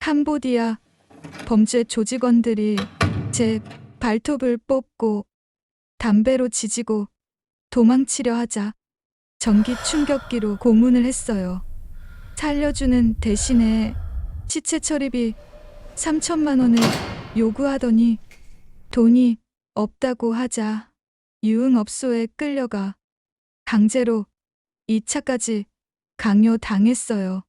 캄보디아 범죄 조직원들이 제 발톱을 뽑고 담배로 지지고 도망치려 하자 전기 충격기로 고문을 했어요. 살려주는 대신에 시체 처리비 3천만 원을 요구하더니 돈이 없다고 하자 유흥업소에 끌려가 강제로 2차까지 강요당했어요.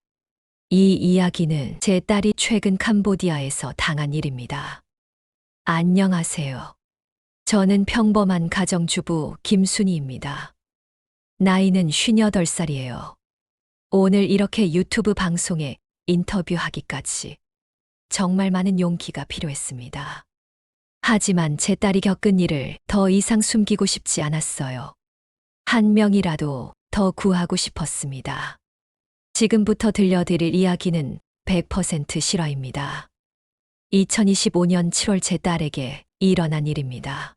이 이야기는 제 딸이 최근 캄보디아에서 당한 일입니다. 안녕하세요. 저는 평범한 가정주부 김순희입니다. 나이는 58살이에요. 오늘 이렇게 유튜브 방송에 인터뷰하기까지 정말 많은 용기가 필요했습니다. 하지만 제 딸이 겪은 일을 더 이상 숨기고 싶지 않았어요. 한 명이라도 더 구하고 싶었습니다. 지금부터 들려드릴 이야기는 100% 실화입니다. 2025년 7월 제 딸에게 일어난 일입니다.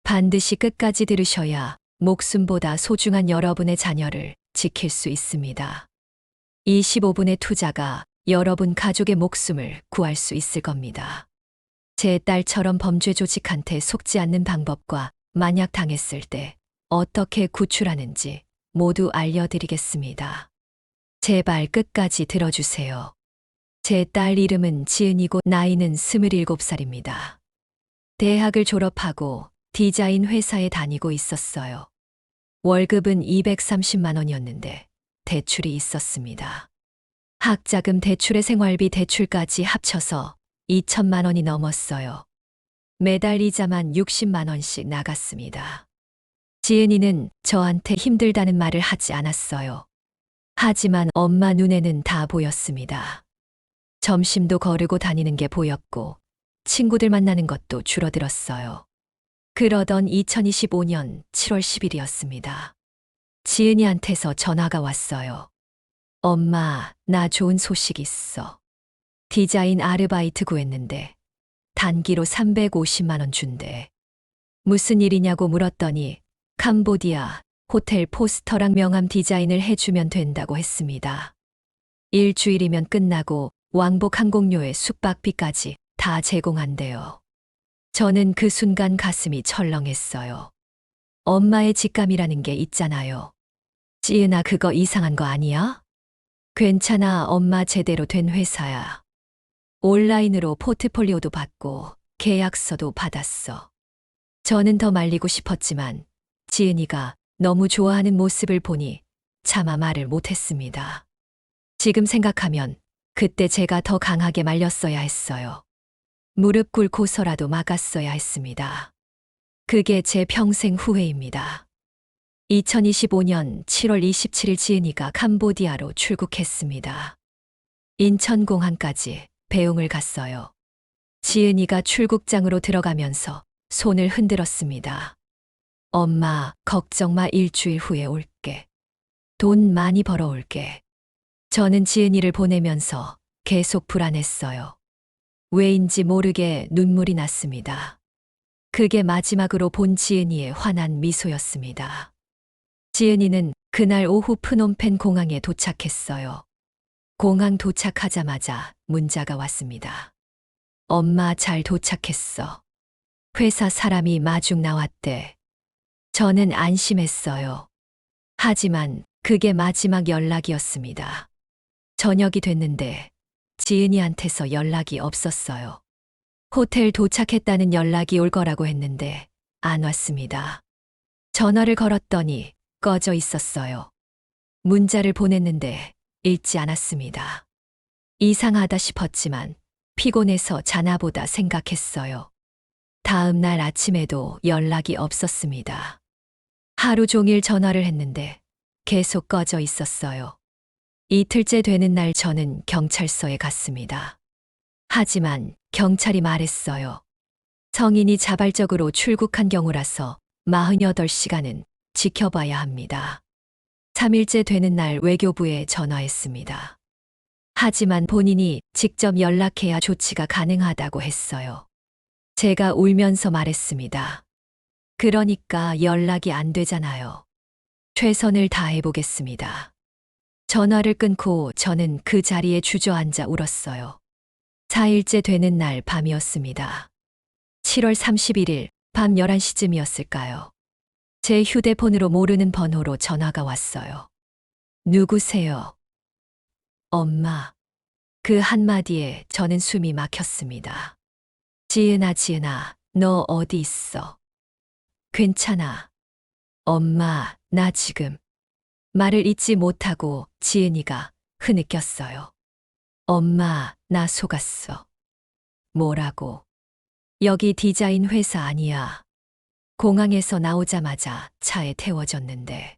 반드시 끝까지 들으셔야 목숨보다 소중한 여러분의 자녀를 지킬 수 있습니다. 25분의 투자가 여러분 가족의 목숨을 구할 수 있을 겁니다. 제 딸처럼 범죄 조직한테 속지 않는 방법과 만약 당했을 때 어떻게 구출하는지 모두 알려드리겠습니다. 제발 끝까지 들어주세요. 제 딸 이름은 지은이고 나이는 27살입니다. 대학을 졸업하고 디자인 회사에 다니고 있었어요. 월급은 230만 원이었는데 대출이 있었습니다. 학자금 대출에 생활비 대출까지 합쳐서 2천만 원이 넘었어요. 매달 이자만 60만 원씩 나갔습니다. 지은이는 저한테 힘들다는 말을 하지 않았어요. 하지만 엄마 눈에는 다 보였습니다. 점심도 거르고 다니는 게 보였고 친구들 만나는 것도 줄어들었어요. 그러던 2025년 7월 10일이었습니다. 지은이한테서 전화가 왔어요. 엄마, 나 좋은 소식 있어. 디자인 아르바이트 구했는데 단기로 350만 원 준대. 무슨 일이냐고 물었더니 캄보디아 호텔 포스터랑 명함 디자인을 해주면 된다고 했습니다. 일주일이면 끝나고 왕복 항공료에 숙박비까지 다 제공한대요. 저는 그 순간 가슴이 철렁했어요. 엄마의 직감이라는 게 있잖아요. 지은아, 그거 이상한 거 아니야? 괜찮아, 엄마 제대로 된 회사야. 온라인으로 포트폴리오도 받고 계약서도 받았어. 저는 더 말리고 싶었지만 지은이가 너무 좋아하는 모습을 보니 차마 말을 못했습니다. 지금 생각하면 그때 제가 더 강하게 말렸어야 했어요. 무릎 꿇고서라도 막았어야 했습니다. 그게 제 평생 후회입니다. 2025년 7월 27일 지은이가 캄보디아로 출국했습니다. 인천공항까지 배웅을 갔어요. 지은이가 출국장으로 들어가면서 손을 흔들었습니다. 엄마, 걱정 마, 일주일 후에 올게. 돈 많이 벌어올게. 저는 지은이를 보내면서 계속 불안했어요. 왜인지 모르게 눈물이 났습니다. 그게 마지막으로 본 지은이의 환한 미소였습니다. 지은이는 그날 오후 프놈펜 공항에 도착했어요. 공항 도착하자마자 문자가 왔습니다. 엄마, 잘 도착했어. 회사 사람이 마중 나왔대. 저는 안심했어요. 하지만 그게 마지막 연락이었습니다. 저녁이 됐는데 지은이한테서 연락이 없었어요. 호텔 도착했다는 연락이 올 거라고 했는데 안 왔습니다. 전화를 걸었더니 꺼져 있었어요. 문자를 보냈는데 읽지 않았습니다. 이상하다 싶었지만 피곤해서 자나보다 생각했어요. 다음 날 아침에도 연락이 없었습니다. 하루 종일 전화를 했는데 계속 꺼져 있었어요. 이틀째 되는 날 저는 경찰서에 갔습니다. 하지만 경찰이 말했어요. 성인이 자발적으로 출국한 경우라서 48시간은 지켜봐야 합니다. 3일째 되는 날 외교부에 전화했습니다. 하지만 본인이 직접 연락해야 조치가 가능하다고 했어요. 제가 울면서 말했습니다. 그러니까 연락이 안 되잖아요. 최선을 다해보겠습니다. 전화를 끊고 저는 그 자리에 주저앉아 울었어요. 4일째 되는 날 밤이었습니다. 7월 31일 밤 11시쯤이었을까요? 제 휴대폰으로 모르는 번호로 전화가 왔어요. 누구세요? 엄마. 그 한마디에 저는 숨이 막혔습니다. 지은아, 지은아, 너 어디 있어? 괜찮아. 엄마, 나 지금. 말을 잇지 못하고 지은이가 흐느꼈어요. 엄마, 나 속았어. 뭐라고? 여기 디자인 회사 아니야. 공항에서 나오자마자 차에 태워졌는데.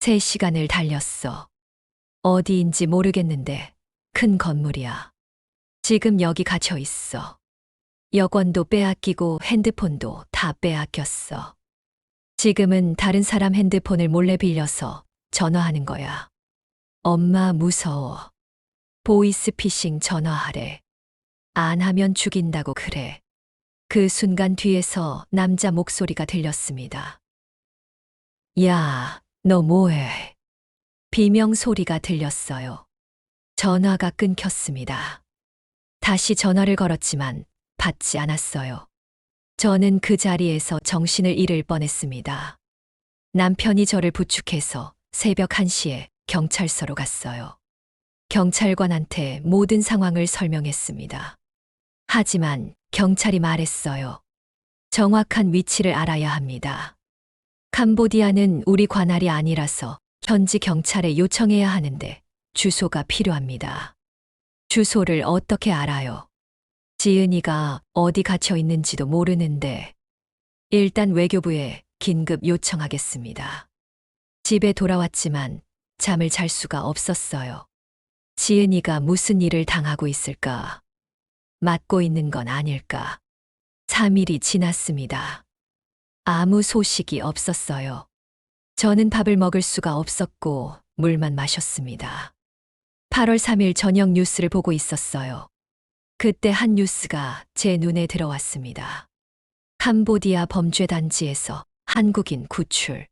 3시간을 달렸어. 어디인지 모르겠는데 큰 건물이야. 지금 여기 갇혀 있어. 여권도 빼앗기고 핸드폰도 다 빼앗겼어. 지금은 다른 사람 핸드폰을 몰래 빌려서 전화하는 거야. 엄마 무서워. 보이스피싱 전화하래. 안 하면 죽인다고 그래. 그 순간 뒤에서 남자 목소리가 들렸습니다. 야, 너 뭐해? 비명 소리가 들렸어요. 전화가 끊겼습니다. 다시 전화를 걸었지만 받지 않았어요. 저는 그 자리에서 정신을 잃을 뻔했습니다. 남편이 저를 부축해서 새벽 1시에 경찰서로 갔어요. 경찰관한테 모든 상황을 설명했습니다. 하지만 경찰이 말했어요. 정확한 위치를 알아야 합니다. 캄보디아는 우리 관할이 아니라서 현지 경찰에 요청해야 하는데 주소가 필요합니다. 주소를 어떻게 알아요? 지은이가 어디 갇혀 있는지도 모르는데 일단 외교부에 긴급 요청하겠습니다. 집에 돌아왔지만 잠을 잘 수가 없었어요. 지은이가 무슨 일을 당하고 있을까? 맞고 있는 건 아닐까? 3일이 지났습니다. 아무 소식이 없었어요. 저는 밥을 먹을 수가 없었고 물만 마셨습니다. 8월 3일 저녁 뉴스를 보고 있었어요. 그때 한 뉴스가 제 눈에 들어왔습니다. 캄보디아 범죄단지에서 한국인 구출.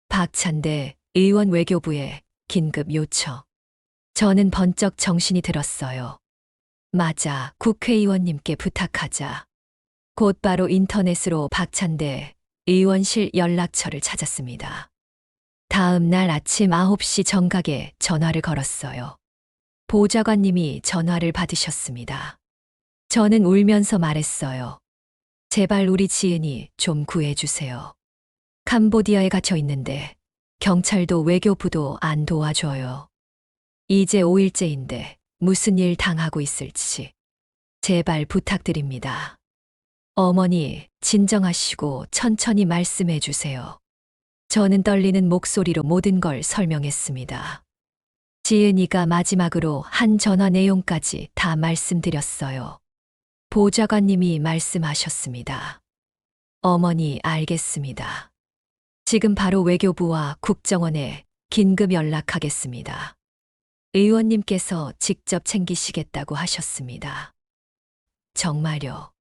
박찬대 의원 외교부에 긴급 요청. 저는 번쩍 정신이 들었어요. 맞아, 국회의원님께 부탁하자. 곧바로 인터넷으로 박찬대 의원실 연락처를 찾았습니다. 다음 날 아침 9시 정각에 전화를 걸었어요. 보좌관님이 전화를 받으셨습니다. 저는 울면서 말했어요. 제발 우리 지은이 좀 구해주세요. 캄보디아에 갇혀 있는데 경찰도 외교부도 안 도와줘요. 이제 5일째인데 무슨 일 당하고 있을지 제발 부탁드립니다. 어머니, 진정하시고 천천히 말씀해 주세요. 저는 떨리는 목소리로 모든 걸 설명했습니다. 지은이가 마지막으로 한 전화 내용까지 다 말씀드렸어요. 보좌관님이 말씀하셨습니다. 어머니, 알겠습니다. 지금 바로 외교부와 국정원에 긴급 연락하겠습니다. 의원님께서 직접 챙기시겠다고 하셨습니다. 정말요?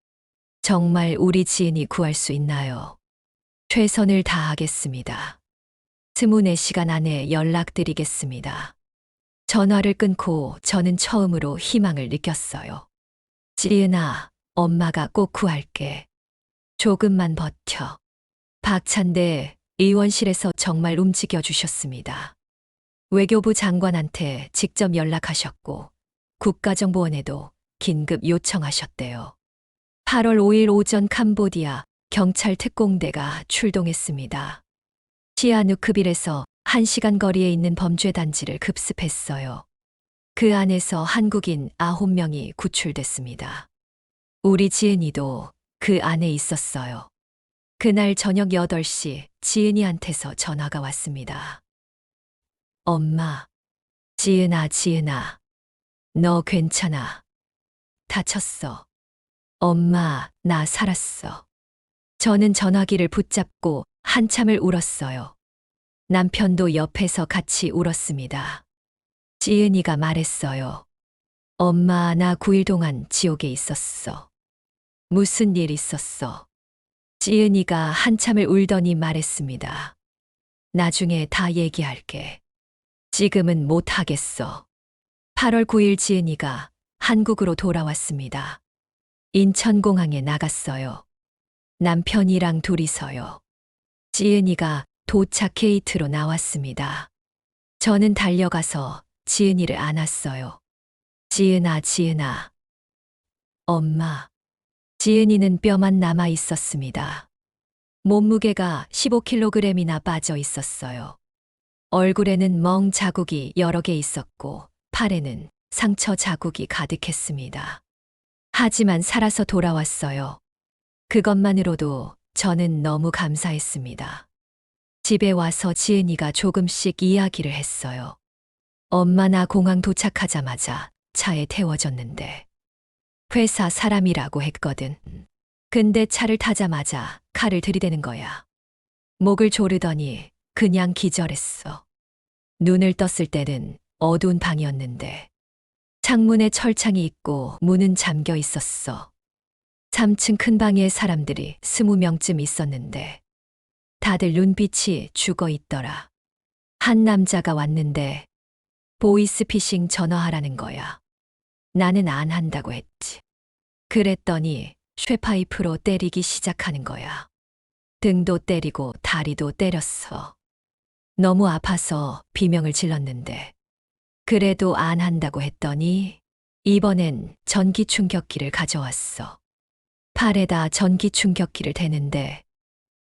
정말 우리 지은이 구할 수 있나요? 최선을 다하겠습니다. 24시간 안에 연락드리겠습니다. 전화를 끊고 저는 처음으로 희망을 느꼈어요. 지은아, 엄마가 꼭 구할게. 조금만 버텨. 박찬대 의원실에서 정말 움직여 주셨습니다. 외교부 장관한테 직접 연락하셨고 국가정보원에도 긴급 요청하셨대요. 8월 5일 오전 캄보디아 경찰 특공대가 출동했습니다. 시아누크빌에서 1시간 거리에 있는 범죄단지를 급습했어요. 그 안에서 한국인 9명이 구출됐습니다. 우리 지은이도 그 안에 있었어요. 그날 저녁 8시 지은이한테서 전화가 왔습니다. 엄마, 지은아, 지은아, 너 괜찮아. 다쳤어. 엄마, 나 살았어. 저는 전화기를 붙잡고 한참을 울었어요. 남편도 옆에서 같이 울었습니다. 지은이가 말했어요. 엄마, 나 9일 동안 지옥에 있었어. 무슨 일 있었어? 지은이가 한참을 울더니 말했습니다. 나중에 다 얘기할게. 지금은 못 하겠어. 8월 9일 지은이가 한국으로 돌아왔습니다. 인천공항에 나갔어요. 남편이랑 둘이서요. 지은이가 도착 게이트로 나왔습니다. 저는 달려가서 지은이를 안았어요. 지은아, 지은아. 엄마. 지은이는 뼈만 남아 있었습니다. 몸무게가 15kg이나 빠져 있었어요. 얼굴에는 멍 자국이 여러 개 있었고, 팔에는 상처 자국이 가득했습니다. 하지만 살아서 돌아왔어요. 그것만으로도 저는 너무 감사했습니다. 집에 와서 지은이가 조금씩 이야기를 했어요. 엄마, 나 공항 도착하자마자 차에 태워줬는데 회사 사람이라고 했거든. 근데 차를 타자마자 칼을 들이대는 거야. 목을 조르더니 그냥 기절했어. 눈을 떴을 때는 어두운 방이었는데 창문에 철창이 있고 문은 잠겨 있었어. 3층 큰 방에 사람들이 20명쯤 있었는데 다들 눈빛이 죽어 있더라. 한 남자가 왔는데 보이스피싱 전화하라는 거야. 나는 안 한다고 했지. 그랬더니 쇠파이프로 때리기 시작하는 거야. 등도 때리고 다리도 때렸어. 너무 아파서 비명을 질렀는데 그래도 안 한다고 했더니 이번엔 전기 충격기를 가져왔어. 팔에다 전기 충격기를 대는데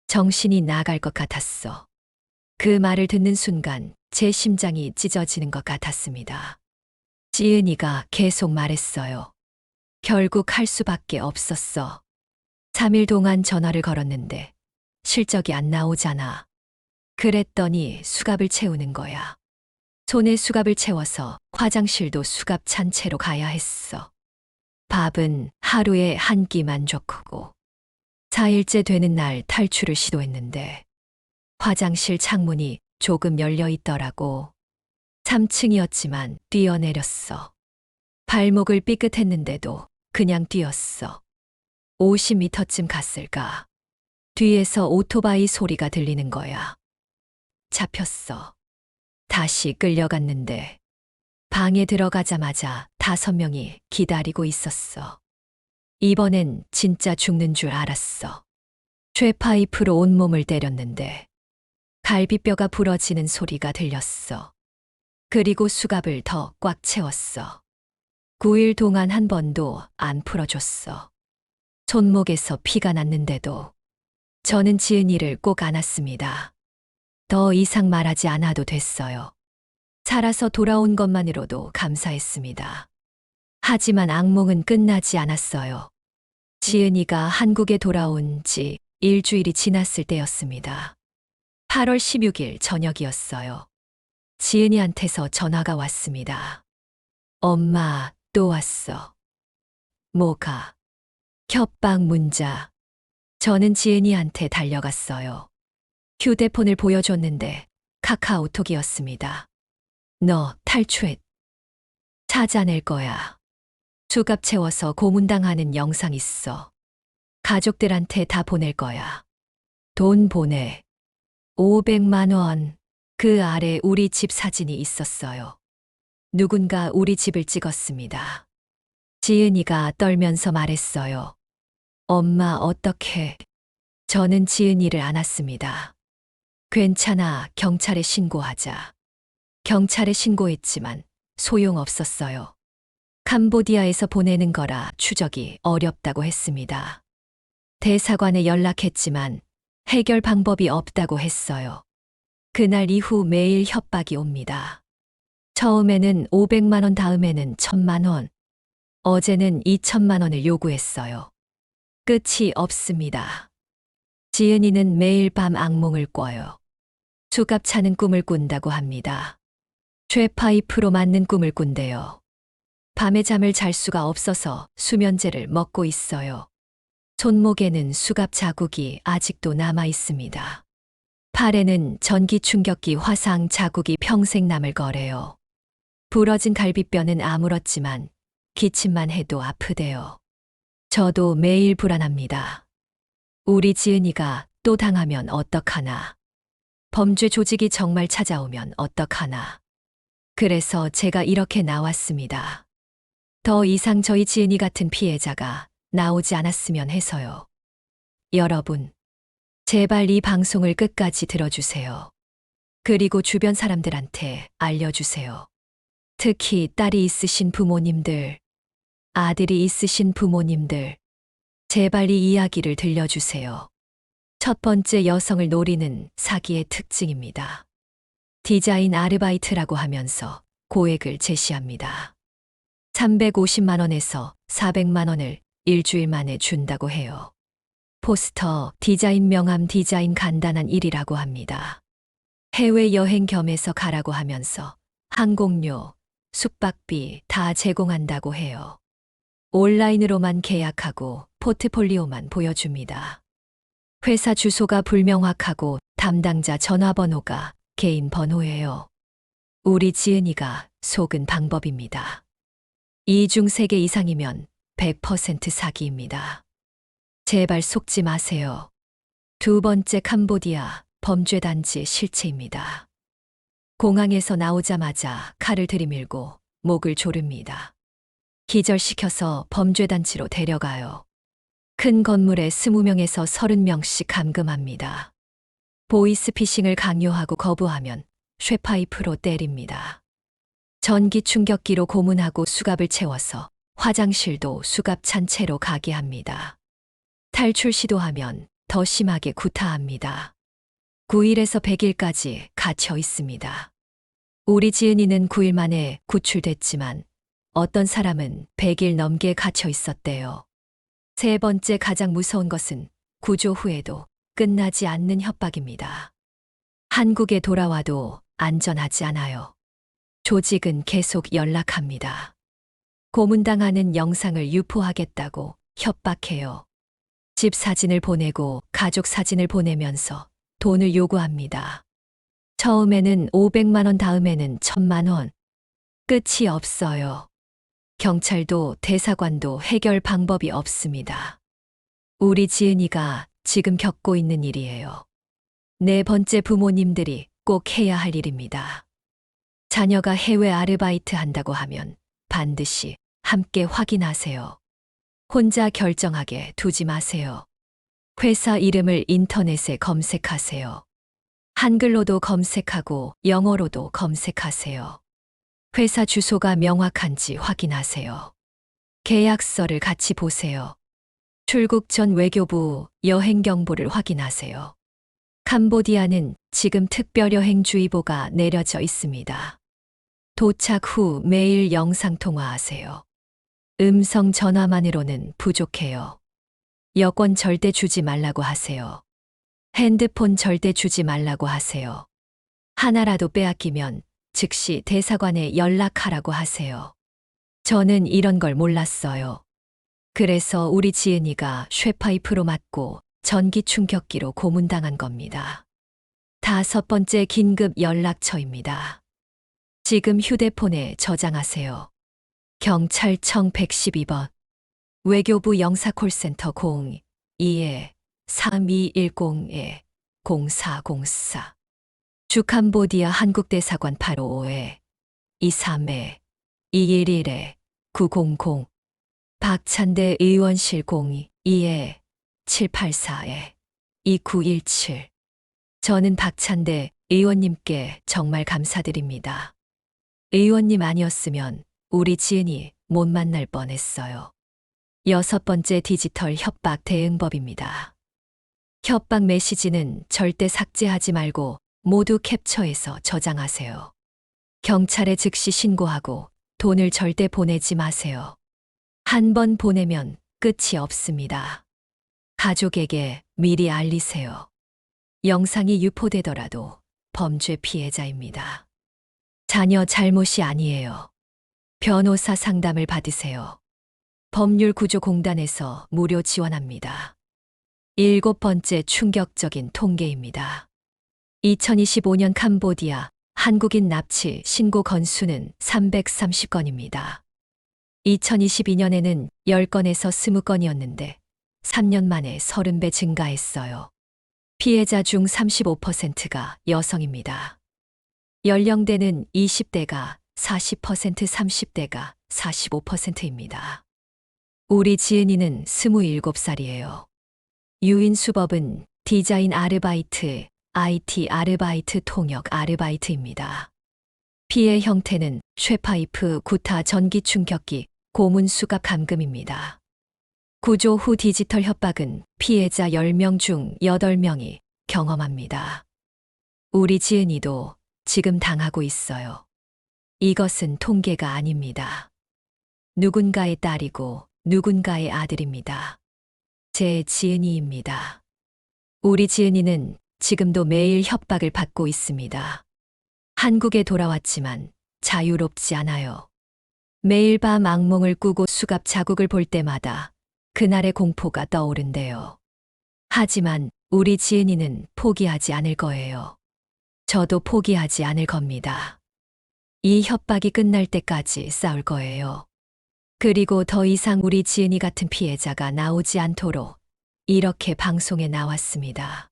정신이 나갈 것 같았어. 그 말을 듣는 순간 제 심장이 찢어지는 것 같았습니다. 지은이가 계속 말했어요. 결국 할 수밖에 없었어. 3일 동안 전화를 걸었는데 실적이 안 나오잖아. 그랬더니 수갑을 채우는 거야. 손에 수갑을 채워서 화장실도 수갑 찬 채로 가야 했어. 밥은 하루에 한 끼만 줬고 4일째 되는 날 탈출을 시도했는데 화장실 창문이 조금 열려 있더라고. 3층이었지만 뛰어내렸어. 발목을 삐끗했는데도 그냥 뛰었어. 50m쯤 갔을까. 뒤에서 오토바이 소리가 들리는 거야. 잡혔어. 다시 끌려갔는데 방에 들어가자마자 5명이 기다리고 있었어. 이번엔 진짜 죽는 줄 알았어. 쇠파이프로 온몸을 때렸는데 갈비뼈가 부러지는 소리가 들렸어. 그리고 수갑을 더 꽉 채웠어. 9일 동안 한 번도 안 풀어줬어. 손목에서 피가 났는데도 저는 지은이를 꼭 안았습니다. 더 이상 말하지 않아도 됐어요. 살아서 돌아온 것만으로도 감사했습니다. 하지만 악몽은 끝나지 않았어요. 지은이가 한국에 돌아온 지 일주일이 지났을 때였습니다. 8월 16일 저녁이었어요. 지은이한테서 전화가 왔습니다. 엄마, 또 왔어. 뭐가? 협박 문자. 저는 지은이한테 달려갔어요. 휴대폰을 보여줬는데 카카오톡이었습니다. 너 탈출했. 찾아낼 거야. 수갑 채워서 고문당하는 영상 있어. 가족들한테 다 보낼 거야. 돈 보내. 500만 원. 그 아래 우리 집 사진이 있었어요. 누군가 우리 집을 찍었습니다. 지은이가 떨면서 말했어요. 엄마, 어떡해. 저는 지은이를 안았습니다. 괜찮아, 경찰에 신고하자. 경찰에 신고했지만 소용없었어요. 캄보디아에서 보내는 거라 추적이 어렵다고 했습니다. 대사관에 연락했지만 해결 방법이 없다고 했어요. 그날 이후 매일 협박이 옵니다. 처음에는 500만 원, 다음에는 1000만 원. 어제는 2천만 원을 요구했어요. 끝이 없습니다. 지은이는 매일 밤 악몽을 꿔요. 수갑 차는 꿈을 꾼다고 합니다. 쇠파이프로 맞는 꿈을 꾼대요. 밤에 잠을 잘 수가 없어서 수면제를 먹고 있어요. 손목에는 수갑 자국이 아직도 남아 있습니다. 팔에는 전기 충격기 화상 자국이 평생 남을 거래요. 부러진 갈비뼈는 아물었지만 기침만 해도 아프대요. 저도 매일 불안합니다. 우리 지은이가 또 당하면 어떡하나. 범죄 조직이 정말 찾아오면 어떡하나. 그래서 제가 이렇게 나왔습니다. 더 이상 저희 지은이 같은 피해자가 나오지 않았으면 해서요. 여러분, 제발 이 방송을 끝까지 들어주세요. 그리고 주변 사람들한테 알려주세요. 특히 딸이 있으신 부모님들, 아들이 있으신 부모님들, 제발 이 이야기를 들려주세요. 첫 번째, 여성을 노리는 사기의 특징입니다. 디자인 아르바이트라고 하면서 고액을 제시합니다. 350만 원에서 400만 원을 일주일 만에 준다고 해요. 포스터, 디자인 명함, 디자인 간단한 일이라고 합니다. 해외여행 겸해서 가라고 하면서 항공료, 숙박비 다 제공한다고 해요. 온라인으로만 계약하고 포트폴리오만 보여줍니다. 회사 주소가 불명확하고 담당자 전화번호가 개인 번호예요. 우리 지은이가 속은 방법입니다. 2중 3개 이상이면 100% 사기입니다. 제발 속지 마세요. 두 번째, 캄보디아 범죄단지의 실체입니다. 공항에서 나오자마자 칼을 들이밀고 목을 조릅니다. 기절시켜서 범죄단지로 데려가요. 큰 건물에 20명에서 30명씩 감금합니다. 보이스피싱을 강요하고 거부하면 쇠파이프로 때립니다. 전기 충격기로 고문하고 수갑을 채워서 화장실도 수갑 찬 채로 가게 합니다. 탈출 시도하면 더 심하게 구타합니다. 9일에서 100일까지 갇혀 있습니다. 우리 지은이는 9일 만에 구출됐지만 어떤 사람은 100일 넘게 갇혀 있었대요. 세 번째, 가장 무서운 것은 구조 후에도 끝나지 않는 협박입니다. 한국에 돌아와도 안전하지 않아요. 조직은 계속 연락합니다. 고문당하는 영상을 유포하겠다고 협박해요. 집 사진을 보내고 가족 사진을 보내면서 돈을 요구합니다. 처음에는 500만 원, 다음에는 1000만 원. 끝이 없어요. 경찰도 대사관도 해결 방법이 없습니다. 우리 지은이가 지금 겪고 있는 일이에요. 네 번째, 부모님들이 꼭 해야 할 일입니다. 자녀가 해외 아르바이트 한다고 하면 반드시 함께 확인하세요. 혼자 결정하게 두지 마세요. 회사 이름을 인터넷에 검색하세요. 한글로도 검색하고 영어로도 검색하세요. 회사 주소가 명확한지 확인하세요. 계약서를 같이 보세요. 출국 전 외교부 여행 경보를 확인하세요. 캄보디아는 지금 특별여행주의보가 내려져 있습니다. 도착 후 매일 영상통화하세요. 음성 전화만으로는 부족해요. 여권 절대 주지 말라고 하세요. 핸드폰 절대 주지 말라고 하세요. 하나라도 빼앗기면 즉시 대사관에 연락하라고 하세요. 저는 이런 걸 몰랐어요. 그래서 우리 지은이가 쇠파이프로 맞고 전기 충격기로 고문당한 겁니다. 다섯 번째, 긴급 연락처입니다. 지금 휴대폰에 저장하세요. 경찰청 112번, 외교부 영사콜센터 02-3210-0404, 주캄보디아 한국대사관 855-23-211-900, 박찬대 의원실 02-784-2917. 저는 박찬대 의원님께 정말 감사드립니다. 의원님 아니었으면 우리 지은이 못 만날 뻔했어요. 여섯 번째, 디지털 협박 대응법입니다. 협박 메시지는 절대 삭제하지 말고 모두 캡처해서 저장하세요. 경찰에 즉시 신고하고 돈을 절대 보내지 마세요. 한 번 보내면 끝이 없습니다. 가족에게 미리 알리세요. 영상이 유포되더라도 범죄 피해자입니다. 자녀 잘못이 아니에요. 변호사 상담을 받으세요. 법률구조공단에서 무료 지원합니다. 일곱 번째, 충격적인 통계입니다. 2025년 캄보디아 한국인 납치 신고 건수는 330건입니다. 2022년에는 10건에서 20건이었는데 3년 만에 30배 증가했어요. 피해자 중 35%가 여성입니다. 연령대는 20대가 40%, 30대가 45%입니다. 우리 지은이는 27살이에요. 유인 수법은 디자인 아르바이트, IT 아르바이트, 통역 아르바이트입니다. 피해 형태는 쇠파이프, 구타, 전기 충격기, 고문 수갑 감금입니다. 구조 후 디지털 협박은 피해자 10명 중 8명이 경험합니다. 우리 지은이도 지금 당하고 있어요. 이것은 통계가 아닙니다. 누군가의 딸이고 누군가의 아들입니다. 제 지은이입니다. 우리 지은이는 지금도 매일 협박을 받고 있습니다. 한국에 돌아왔지만 자유롭지 않아요. 매일 밤 악몽을 꾸고 수갑 자국을 볼 때마다 그날의 공포가 떠오른대요. 하지만 우리 지은이는 포기하지 않을 거예요. 저도 포기하지 않을 겁니다. 이 협박이 끝날 때까지 싸울 거예요. 그리고 더 이상 우리 지은이 같은 피해자가 나오지 않도록 이렇게 방송에 나왔습니다.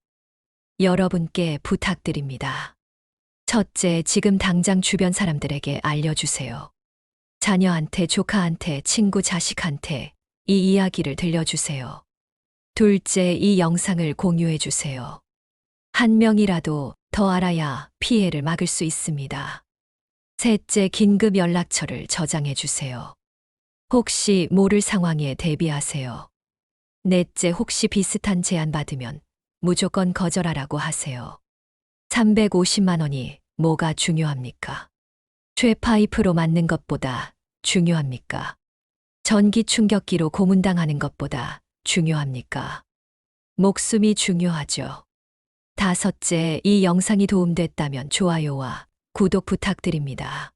여러분께 부탁드립니다. 첫째, 지금 당장 주변 사람들에게 알려주세요. 자녀한테, 조카한테, 친구, 자식한테 이 이야기를 들려주세요. 둘째, 이 영상을 공유해주세요. 한 명이라도 더 알아야 피해를 막을 수 있습니다. 셋째, 긴급 연락처를 저장해주세요. 혹시 모를 상황에 대비하세요. 넷째, 혹시 비슷한 제안 받으면 무조건 거절하라고 하세요. 350만 원이 뭐가 중요합니까? 쇠파이프로 맞는 것보다 중요합니까? 전기 충격기로 고문당하는 것보다 중요합니까? 목숨이 중요하죠. 다섯째, 이 영상이 도움됐다면 좋아요와 구독 부탁드립니다.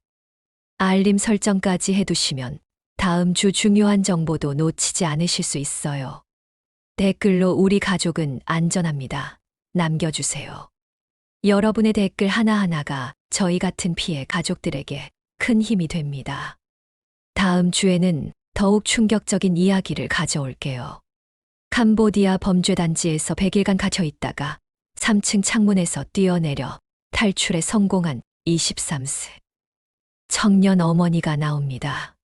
알림 설정까지 해두시면 다음 주 중요한 정보도 놓치지 않으실 수 있어요. 댓글로 우리 가족은 안전합니다. 남겨주세요. 여러분의 댓글 하나하나가 저희 같은 피해 가족들에게 큰 힘이 됩니다. 다음 주에는 더욱 충격적인 이야기를 가져올게요. 캄보디아 범죄단지에서 100일간 갇혀 있다가 3층 창문에서 뛰어내려 탈출에 성공한 23세 청년 어머니가 나옵니다.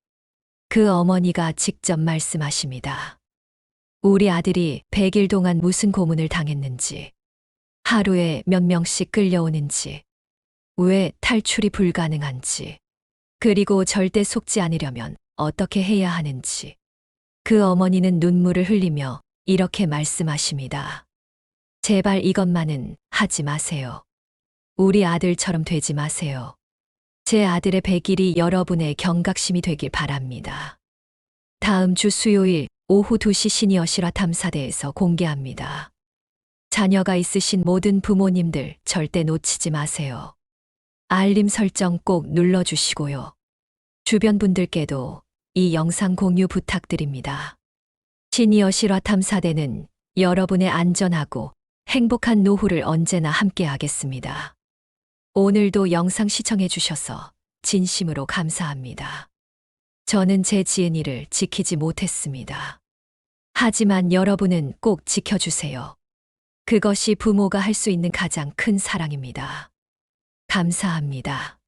그 어머니가 직접 말씀하십니다. 우리 아들이 100일 동안 무슨 고문을 당했는지, 하루에 몇 명씩 끌려오는지, 왜 탈출이 불가능한지, 그리고 절대 속지 않으려면 어떻게 해야 하는지. 그 어머니는 눈물을 흘리며 이렇게 말씀하십니다. 제발 이것만은 하지 마세요. 우리 아들처럼 되지 마세요. 제 아들의 100일이 여러분의 경각심이 되길 바랍니다. 다음 주 수요일 오후 2시 시니어 실화 탐사대에서 공개합니다. 자녀가 있으신 모든 부모님들 절대 놓치지 마세요. 알림 설정 꼭 눌러주시고요. 주변 분들께도 이 영상 공유 부탁드립니다. 시니어 실화 탐사대는 여러분의 안전하고 행복한 노후를 언제나 함께하겠습니다. 오늘도 영상 시청해주셔서 진심으로 감사합니다. 저는 제 지은이를 지키지 못했습니다. 하지만 여러분은 꼭 지켜주세요. 그것이 부모가 할 수 있는 가장 큰 사랑입니다. 감사합니다.